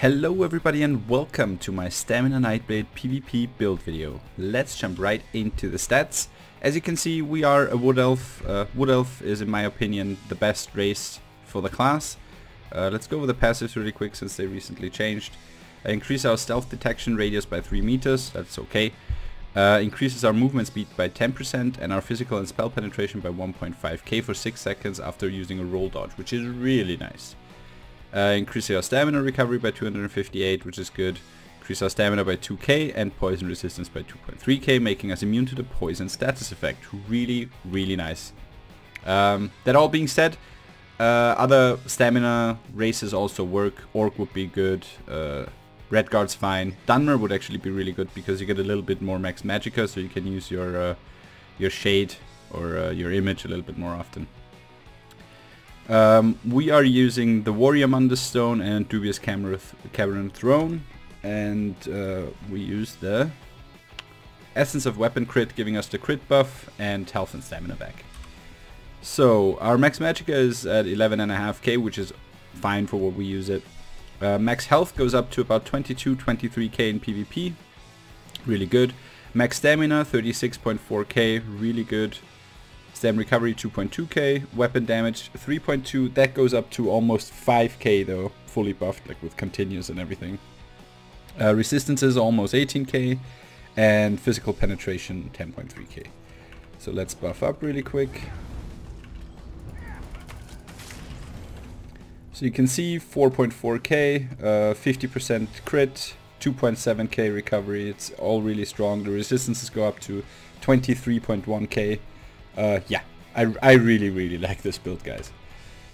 Hello everybody and welcome to my Stamina Nightblade PvP build video. Let's jump right into the stats. As you can see, we are a Wood Elf. Wood Elf is, in my opinion, the best race for the class. Let's go over the passives really quick since they recently changed. Increase our stealth detection radius by 3 meters, that's okay. Increases our movement speed by 10% and our physical and spell penetration by 1.5k for 6 seconds after using a roll dodge, which is really nice. Increase our stamina recovery by 258, which is good. Increase our stamina by 2k and poison resistance by 2.3k, making us immune to the poison status effect. Really, really nice. That all being said, other stamina races also work. Orc would be good. Redguard's fine. Dunmer would actually be really good because you get a little bit more max magicka, so you can use your shade or your image a little bit more often. We are using the Warrior Stone and Dubious Cavern Throne, and we use the Essence of Weapon Crit, giving us the crit buff and health and stamina back. So our max magicka is at 11.5k, which is fine for what we use it. Max health goes up to about 22-23k in PvP, really good. Max stamina 36.4k, really good. Stam recovery 2.2k, weapon damage 3.2, that goes up to almost 5k though, fully buffed, like with continuous and everything. Resistance is almost 18k, and physical penetration 10.3k. So let's buff up really quick. So you can see 4.4k, 50% crit, 2.7k recovery, it's all really strong. The resistances go up to 23.1k. Yeah, I really like this build, guys.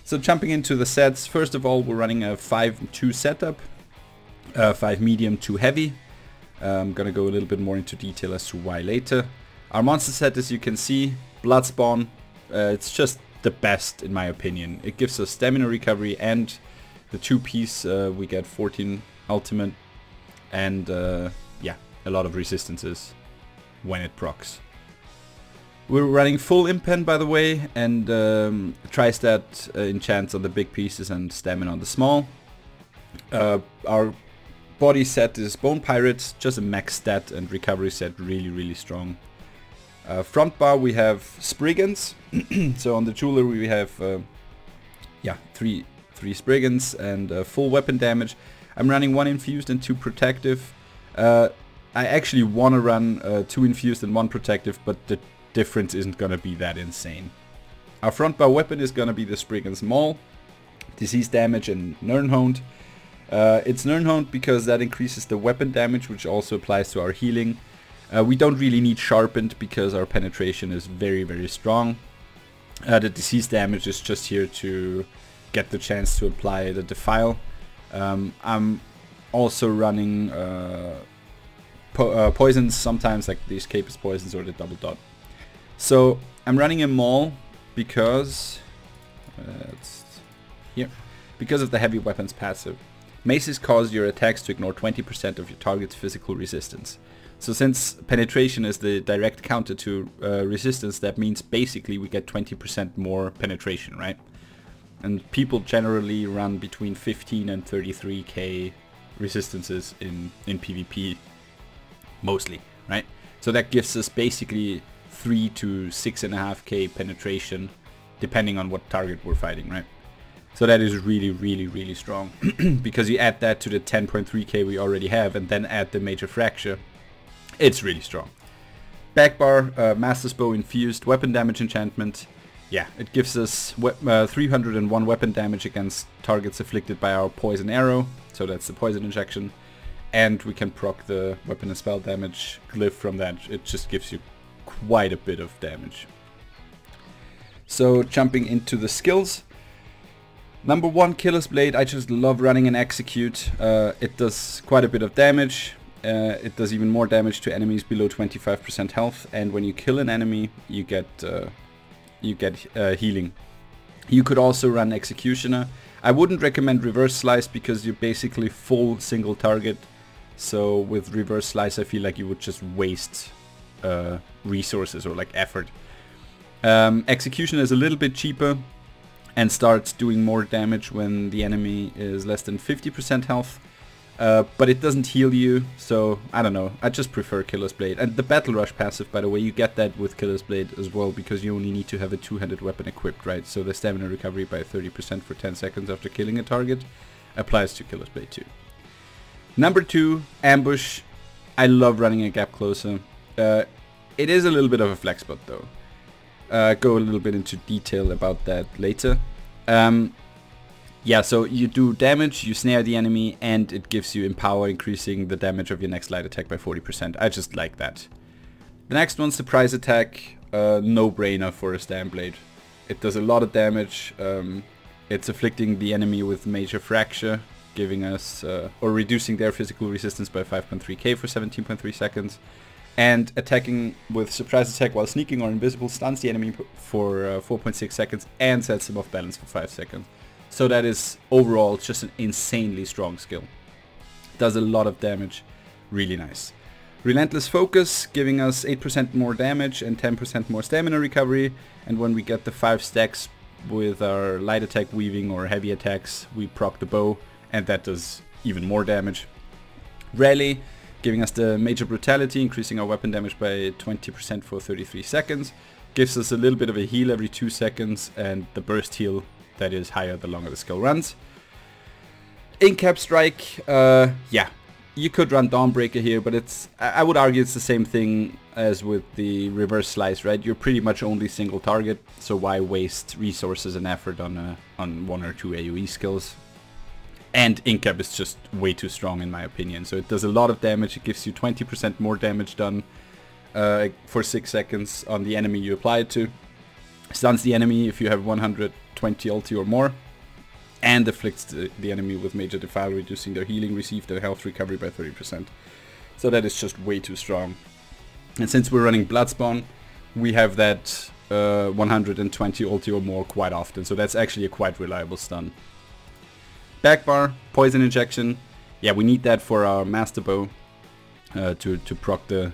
So jumping into the sets, first of all we're running a 5-2 setup, 5 medium, 2 heavy. I'm gonna go a little bit more into detail as to why later. Our monster set, as you can see, Bloodspawn, it's just the best in my opinion. It gives us stamina recovery and the 2-piece, we get 14 ultimate and yeah, a lot of resistances when it procs. We're running full impen, by the way, and tri-stat enchants on the big pieces and stamina on the small. Our body set is Bone Pirates, just a max stat, and recovery set really strong. Front bar we have Spriggans, so on the jeweler we have yeah, three Spriggans and full weapon damage. I'm running 1 infused and 2 protective. I actually want to run 2 infused and 1 protective, but the difference isn't gonna be that insane. Our front bar weapon is gonna be the Spriggan's Maul, disease damage and Nirnhound. It's Nirnhound because that increases the weapon damage, which also applies to our healing. We don't really need sharpened because our penetration is very strong. The disease damage is just here to get the chance to apply the defile. I'm also running poisons sometimes, like the escapist poisons or the double dot. So I'm running a Maul because it's here, because of the heavy weapons passive. Maces cause your attacks to ignore 20% of your target's physical resistance. So since penetration is the direct counter to resistance, that means basically we get 20% more penetration, right? And people generally run between 15 and 33k resistances in PvP, mostly, right? So that gives us basically 3 to 6.5k penetration, depending on what target we're fighting, right? So that is really strong, because you add that to the 10.3k we already have, and then add the major fracture. It's really strong. Back bar, Master's Bow infused, weapon damage enchantment. Yeah, it gives us 301 weapon damage against targets afflicted by our poison arrow, so that's the poison injection. And we can proc the weapon and spell damage glyph from that. It just gives you quite a bit of damage. So jumping into the skills. Number 1, Killer's Blade. I just love running and execute. It does quite a bit of damage. It does even more damage to enemies below 25% health, and when you kill an enemy you get healing. You could also run Executioner. I wouldn't recommend Reverse Slice because you're basically full single target. So with Reverse Slice I feel like you would just waste resources or like effort. Execution is a little bit cheaper and starts doing more damage when the enemy is less than 50% health. but it doesn't heal you, so I don't know. I just prefer Killer's Blade. And the Battle Rush passive, by the way, you get that with Killer's Blade as well, because you only need to have a two-handed weapon equipped, right? So the stamina recovery by 30% for 10 seconds after killing a target applies to Killer's Blade too. Number 2, Ambush. I love running a gap closer. It is a little bit of a flex spot though. Go a little bit into detail about that later. Yeah, so you do damage, you snare the enemy, and it gives you Empower, increasing the damage of your next light attack by 40%. I just like that. The next one, Surprise Attack. No-brainer for a Blade. It does a lot of damage. It's afflicting the enemy with Major Fracture, giving us, or reducing their physical resistance by 5.3k for 17.3 seconds. And attacking with Surprise Attack while sneaking or invisible stuns the enemy for 4.6 seconds and sets him off balance for 5 seconds. So that is overall just an insanely strong skill. Does a lot of damage. Really nice. Relentless Focus, giving us 8% more damage and 10% more stamina recovery. And when we get the 5 stacks with our light attack, weaving or heavy attacks, we proc the bow, and that does even more damage. Rally, giving us the Major Brutality, increasing our weapon damage by 20% for 33 seconds. Gives us a little bit of a heal every 2 seconds, and the burst heal that is higher the longer the skill runs. Incap Strike, yeah, you could run Dawnbreaker here, but it's, I would argue it's the same thing as with the Reverse Slice, right? You're pretty much only single target, so why waste resources and effort on 1 or 2 AoE skills? And Incap is just way too strong in my opinion, so it does a lot of damage. It gives you 20% more damage done for 6 seconds on the enemy you apply it to. Stuns the enemy if you have 120 ulti or more, and afflicts the enemy with Major Defile, reducing their healing received and health recovery by 30%. So that is just way too strong. And since we're running Bloodspawn, we have that 120 ulti or more quite often, so that's actually a quite reliable stun. Backbar, Poison Injection. Yeah, we need that for our Master Bow to proc the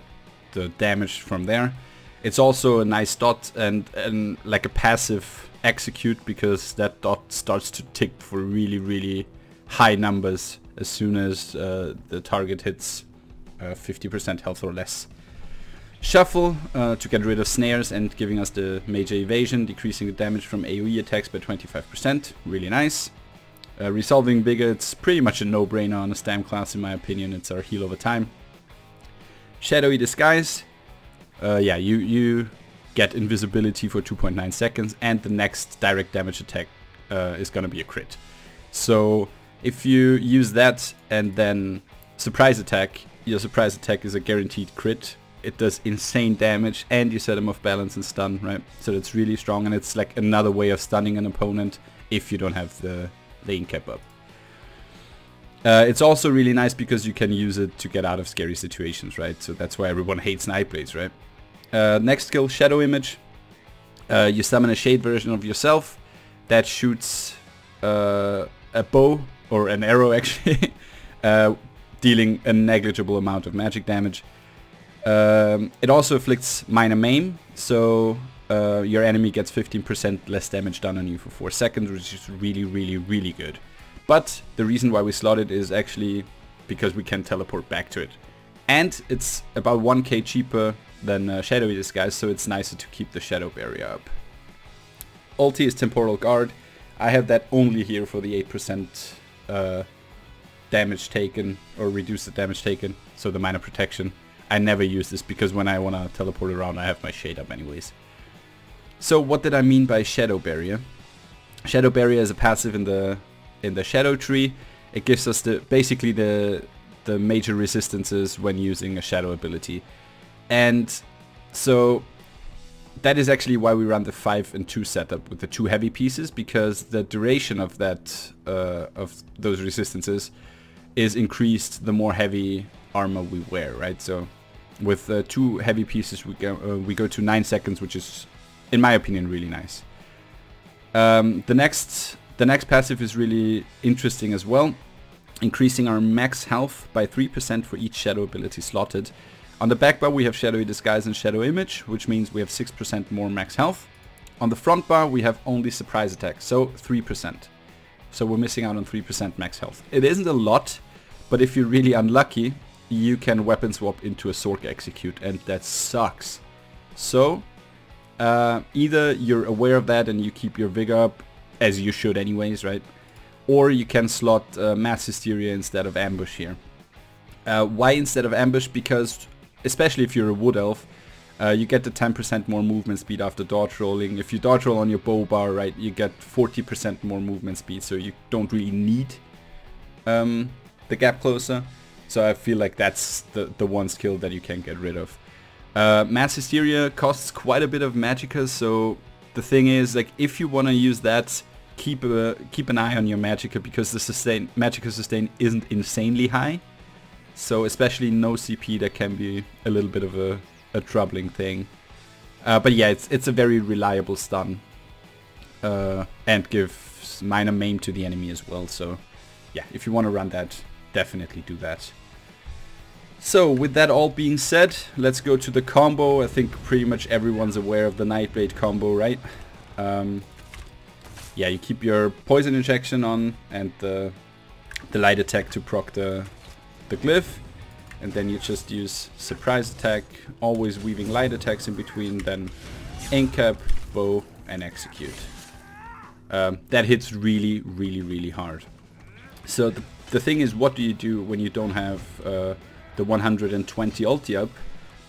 damage from there. It's also a nice dot and like a passive execute, because that dot starts to tick for really, really high numbers as soon as the target hits 50% health or less. Shuffle, to get rid of snares and giving us the Major Evasion, decreasing the damage from AoE attacks by 25%. Really nice. Resolving Vigor, it's pretty much a no-brainer on a Stam class in my opinion. It's our heal over time. Shadowy Disguise. Yeah, you get invisibility for 2.9 seconds, and the next direct damage attack is gonna be a crit. So if you use that and then Surprise Attack, your Surprise Attack is a guaranteed crit. It does insane damage, and you set him off balance and stun, right? So it's really strong, and it's like another way of stunning an opponent if you don't have the Incap up. It's also really nice because you can use it to get out of scary situations, right? So that's why everyone hates Nightblades, right? Next skill, Shadow Image. You summon a shade version of yourself that shoots a bow, or an arrow actually, dealing a negligible amount of magic damage. It also afflicts minor maim, so your enemy gets 15% less damage done on you for 4 seconds, which is really, really, really good. But the reason why we slot it is actually because we can teleport back to it. And it's about 1k cheaper than Shadowy Disguise, so it's nicer to keep the Shadow Barrier up. Ulti is Temporal Guard. I have that only here for the 8% damage taken, or reduce the damage taken, so the minor protection. I never use this because when I want to teleport around I have my shade up anyways. So what did I mean by Shadow Barrier? Shadow Barrier is a passive in the Shadow Tree. It gives us basically the major resistances when using a Shadow ability. And so that is actually why we run the 5 and 2 setup with the 2 heavy pieces, because the duration of that of those resistances is increased the more heavy armor we wear, right? So with 2 heavy pieces we go to 9 seconds, which is, in my opinion, really nice. The next passive is really interesting as well, increasing our max health by 3% for each shadow ability slotted. On the back bar we have Shadowy Disguise and Shadow Image, which means we have 6% more max health. On the front bar we have only Surprise Attack, so 3%. So we're missing out on 3% max health. It isn't a lot, But if you're really unlucky, you can weapon swap into a Sorc Execute, and that sucks. So, either you're aware of that and you keep your Vigor up, as you should anyways, right? Or you can slot Mass Hysteria instead of Ambush here. Why instead of Ambush? Because, especially if you're a Wood Elf, you get the 10% more movement speed after dodge rolling. If you dodge roll on your bow bar, right, you get 40% more movement speed, so you don't really need the Gap Closer. So I feel like that's the one skill that you can get rid of. Mass Hysteria costs quite a bit of Magicka, so the thing is, like, if you want to use that, keep an eye on your Magicka, because the Magicka sustain isn't insanely high. So especially no CP, that can be a little bit of a troubling thing. But yeah, it's a very reliable stun. And gives minor maim to the enemy as well. So yeah, if you want to run that, definitely do that. So with that all being said, let's go to the combo. I think pretty much everyone's aware of the Nightblade combo, right? Yeah, you keep your poison injection on and the light attack to proc the glyph, and then you just use surprise attack, always weaving light attacks in between, then Incap, bow, and execute. That hits really, really, really hard. So the thing is, what do you do when you don't have the 120 ulti up,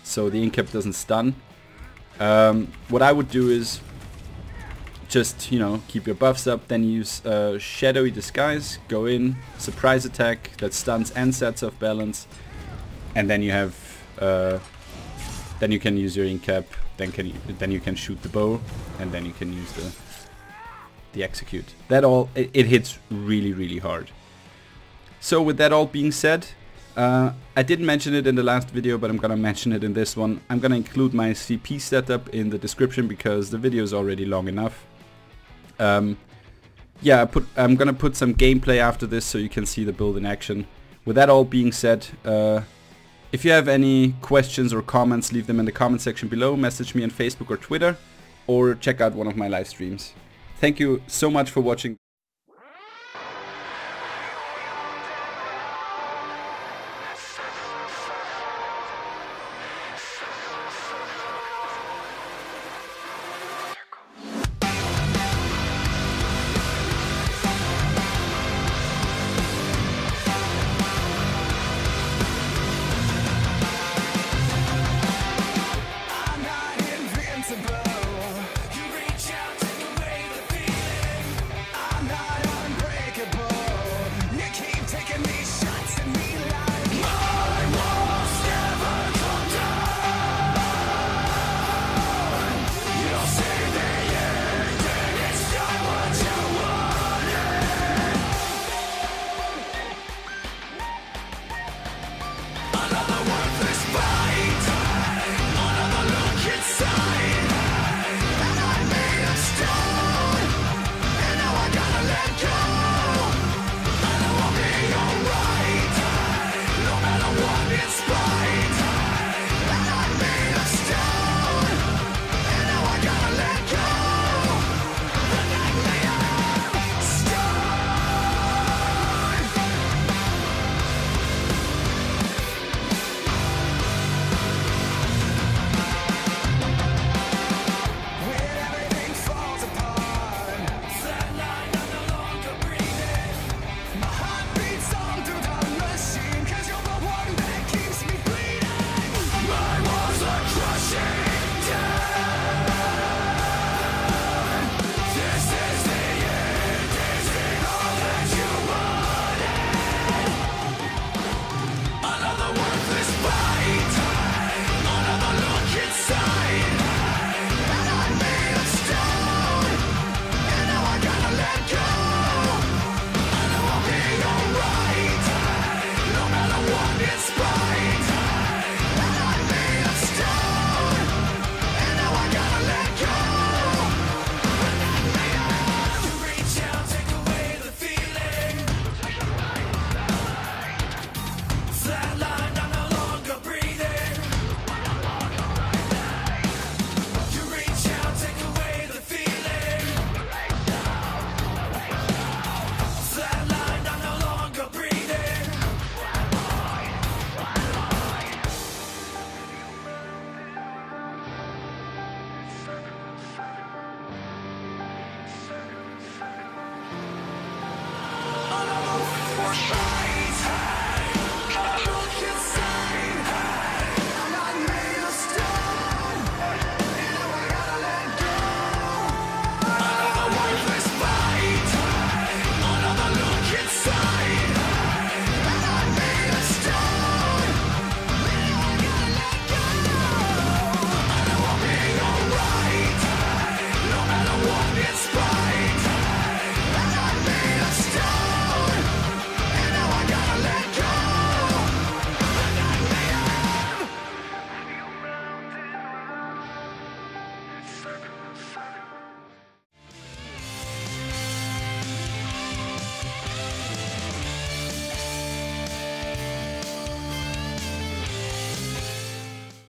so the Incap doesn't stun? What I would do is just, you know, keep your buffs up, then use Shadowy Disguise, go in, surprise attack that stuns and sets off balance, and then you have, then you can use your Incap, then you can shoot the bow, and then you can use the execute. That all, it hits really, really hard. So with that all being said, I didn't mention it in the last video, but I'm gonna mention it in this one. I'm gonna include my CP setup in the description because the video is already long enough. Yeah, I'm gonna put some gameplay after this so you can see the build in action. With that all being said, if you have any questions or comments, leave them in the comment section below, message me on Facebook or Twitter, or check out one of my live streams. Thank you so much for watching. your side.